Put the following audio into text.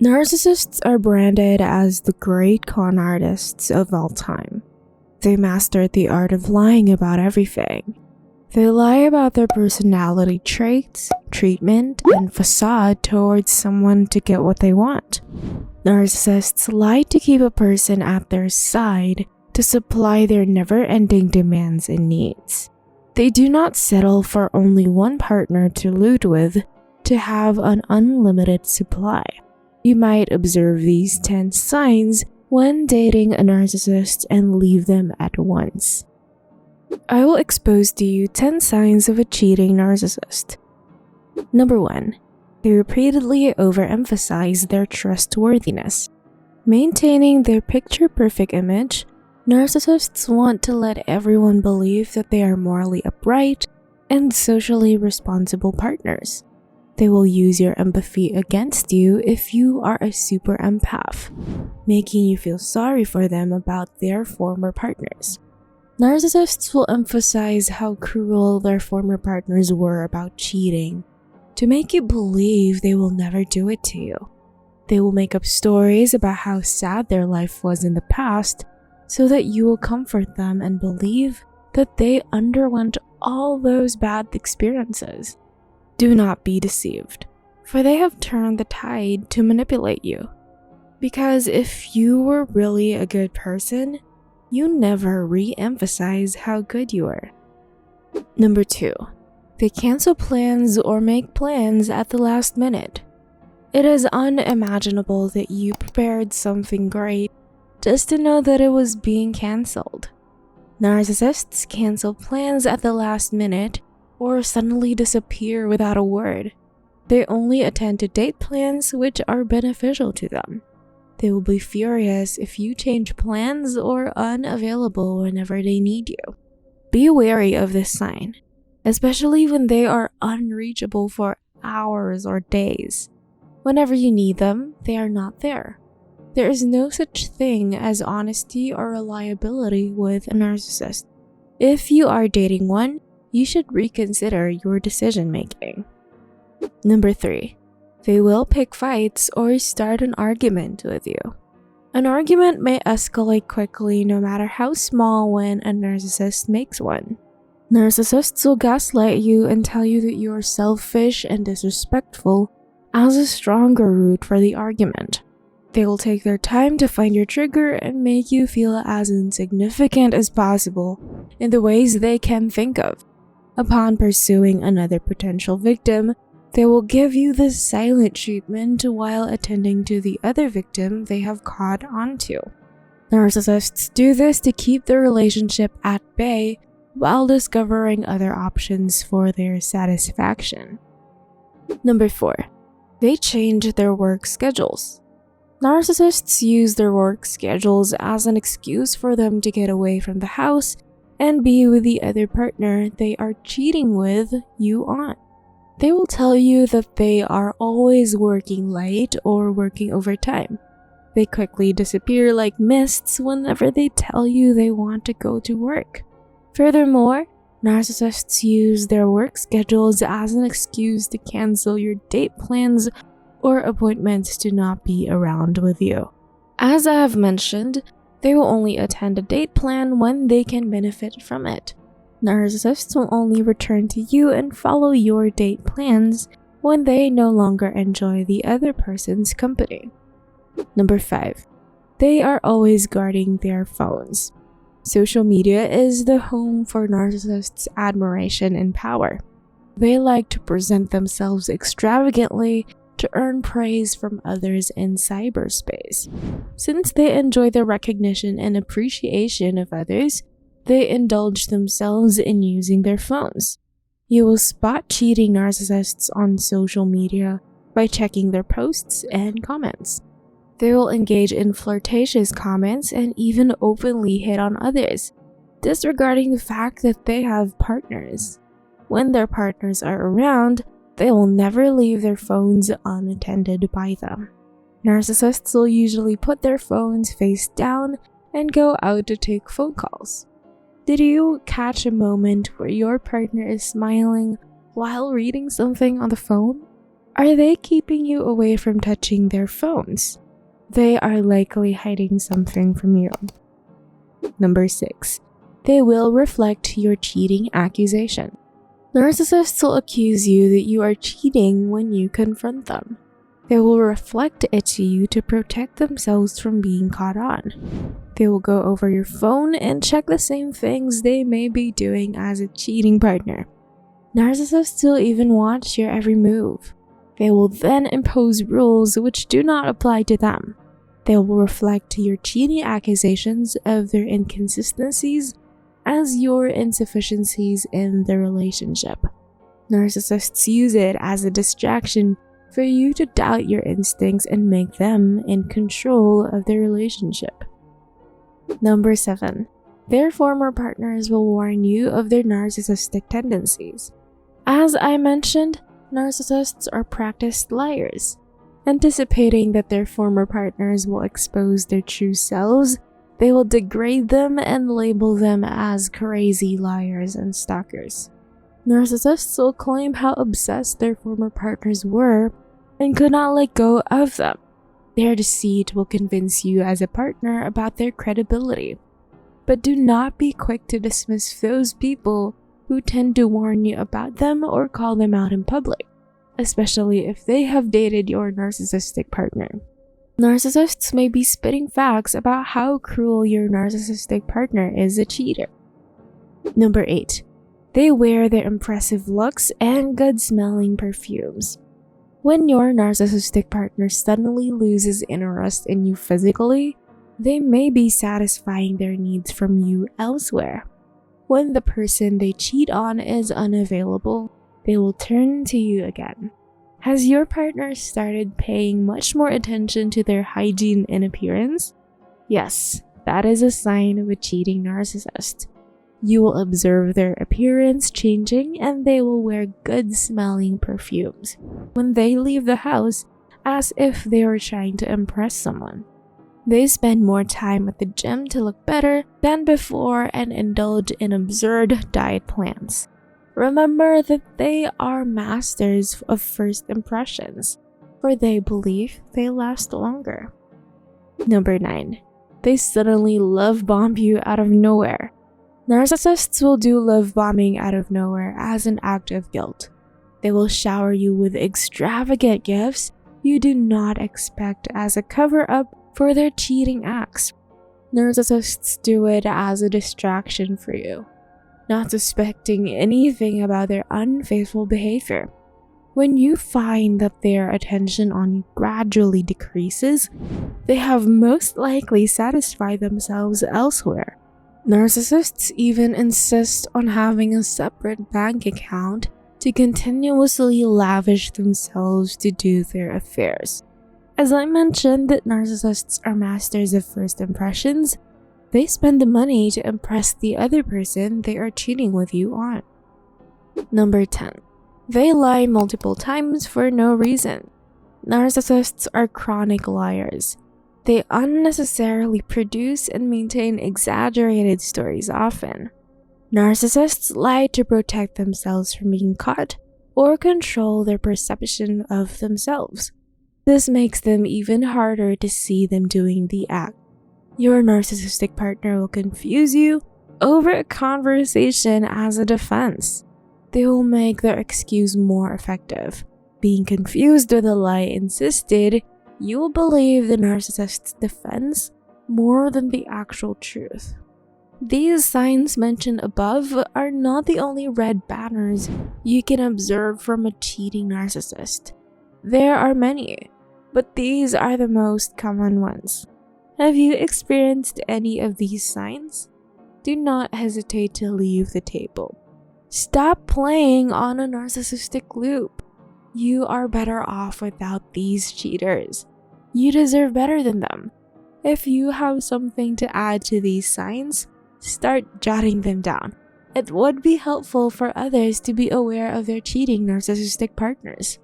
Narcissists are branded as the great con artists of all time. They mastered the art of lying about everything. They lie about their personality traits, treatment, and facade towards someone to get what they want. Narcissists lie to keep a person at their side to supply their never-ending demands and needs. They do not settle for only one partner to loot with to have an unlimited supply. You might observe these 10 signs when dating a narcissist and leave them at once. I will expose to you 10 signs of a cheating narcissist. Number 1. They repeatedly overemphasize their trustworthiness. Maintaining their picture-perfect image, narcissists want to let everyone believe that they are morally upright and socially responsible partners. They will use your empathy against you if you are a super empath, making you feel sorry for them about their former partners. Narcissists will emphasize how cruel their former partners were about cheating to make you believe they will never do it to you. They will make up stories about how sad their life was in the past so that you will comfort them and believe that they underwent all those bad experiences. Do not be deceived, for they have turned the tide to manipulate you. Because if you were really a good person, you never re-emphasize how good you are. Number 2. They cancel plans or make plans at the last minute. It is unimaginable that you prepared something great just to know that it was being cancelled. Narcissists cancel plans at the last minute or suddenly disappear without a word. They only attend to date plans which are beneficial to them. They will be furious if you change plans or unavailable whenever they need you. Be wary of this sign, especially when they are unreachable for hours or days. Whenever you need them, they are not there. There is no such thing as honesty or reliability with a narcissist. If you are dating one, you should reconsider your decision-making. Number 3. They will pick fights or start an argument with you. An argument may escalate quickly no matter how small when a narcissist makes one. Narcissists will gaslight you and tell you that you are selfish and disrespectful as a stronger root for the argument. They will take their time to find your trigger and make you feel as insignificant as possible in the ways they can think of. Upon pursuing another potential victim, they will give you the silent treatment while attending to the other victim they have caught onto. Narcissists do this to keep the relationship at bay while discovering other options for their satisfaction. Number 4. They change their work schedules. Narcissists use their work schedules as an excuse for them to get away from the house and be with the other partner they are cheating with you on. They will tell you that they are always working late or working overtime. They quickly disappear like mists whenever they tell you they want to go to work. Furthermore, narcissists use their work schedules as an excuse to cancel your date plans or appointments to not be around with you. As I have mentioned, they will only attend a date plan when they can benefit from it. Narcissists will only return to you and follow your date plans when they no longer enjoy the other person's company. Number 5. They are always guarding their phones. Social media is the home for narcissists' admiration and power. They like to present themselves extravagantly to earn praise from others in cyberspace. Since they enjoy the recognition and appreciation of others, they indulge themselves in using their phones. You will spot cheating narcissists on social media by checking their posts and comments. They will engage in flirtatious comments and even openly hit on others, disregarding the fact that they have partners. When their partners are around, they will never leave their phones unattended by them. Narcissists will usually put their phones face down and go out to take phone calls. Did you catch a moment where your partner is smiling while reading something on the phone? Are they keeping you away from touching their phones? They are likely hiding something from you. Number 6. They will reflect your cheating accusation. Narcissists will accuse you that you are cheating when you confront them. They will reflect it to you to protect themselves from being caught on. They will go over your phone and check the same things they may be doing as a cheating partner. Narcissists will even watch your every move. They will then impose rules which do not apply to them. They will reflect your cheating accusations of their inconsistencies as your insufficiencies in the relationship. Narcissists use it as a distraction for you to doubt your instincts and make them in control of the relationship. Number 7. Their former partners will warn you of their narcissistic tendencies. As I mentioned, narcissists are practiced liars. Anticipating that their former partners will expose their true selves, they will degrade them and label them as crazy liars and stalkers. Narcissists will claim how obsessed their former partners were and could not let go of them. Their deceit will convince you as a partner about their credibility. But do not be quick to dismiss those people who tend to warn you about them or call them out in public, especially if they have dated your narcissistic partner. Narcissists may be spitting facts about how cruel your narcissistic partner is a cheater. Number 8. They wear their impressive looks and good-smelling perfumes. When your narcissistic partner suddenly loses interest in you physically, they may be satisfying their needs from you elsewhere. When the person they cheat on is unavailable, they will turn to you again. Has your partner started paying much more attention to their hygiene and appearance? Yes, that is a sign of a cheating narcissist. You will observe their appearance changing and they will wear good-smelling perfumes when they leave the house, as if they were trying to impress someone. They spend more time at the gym to look better than before and indulge in absurd diet plans. Remember that they are masters of first impressions, for they believe they last longer. Number 9. They suddenly love bomb you out of nowhere. Narcissists will do love bombing out of nowhere as an act of guilt. They will shower you with extravagant gifts you do not expect as a cover-up for their cheating acts. Narcissists do it as a distraction for you, not suspecting anything about their unfaithful behavior. When you find that their attention on you gradually decreases, they have most likely satisfied themselves elsewhere. Narcissists even insist on having a separate bank account to continuously lavish themselves to do their affairs. As I mentioned that narcissists are masters of first impressions, they spend the money to impress the other person they are cheating with you on. Number 10. They lie multiple times for no reason. Narcissists are chronic liars. They unnecessarily produce and maintain exaggerated stories often. Narcissists lie to protect themselves from being caught or control their perception of themselves. This makes them even harder to see them doing the act. Your narcissistic partner will confuse you over a conversation as a defense. They will make their excuse more effective. Being confused with a lie insisted, you will believe the narcissist's defense more than the actual truth. These signs mentioned above are not the only red banners you can observe from a cheating narcissist. There are many, but these are the most common ones. Have you experienced any of these signs? Do not hesitate to leave the table. Stop playing on a narcissistic loop. You are better off without these cheaters. You deserve better than them. If you have something to add to these signs, start jotting them down. It would be helpful for others to be aware of their cheating narcissistic partners.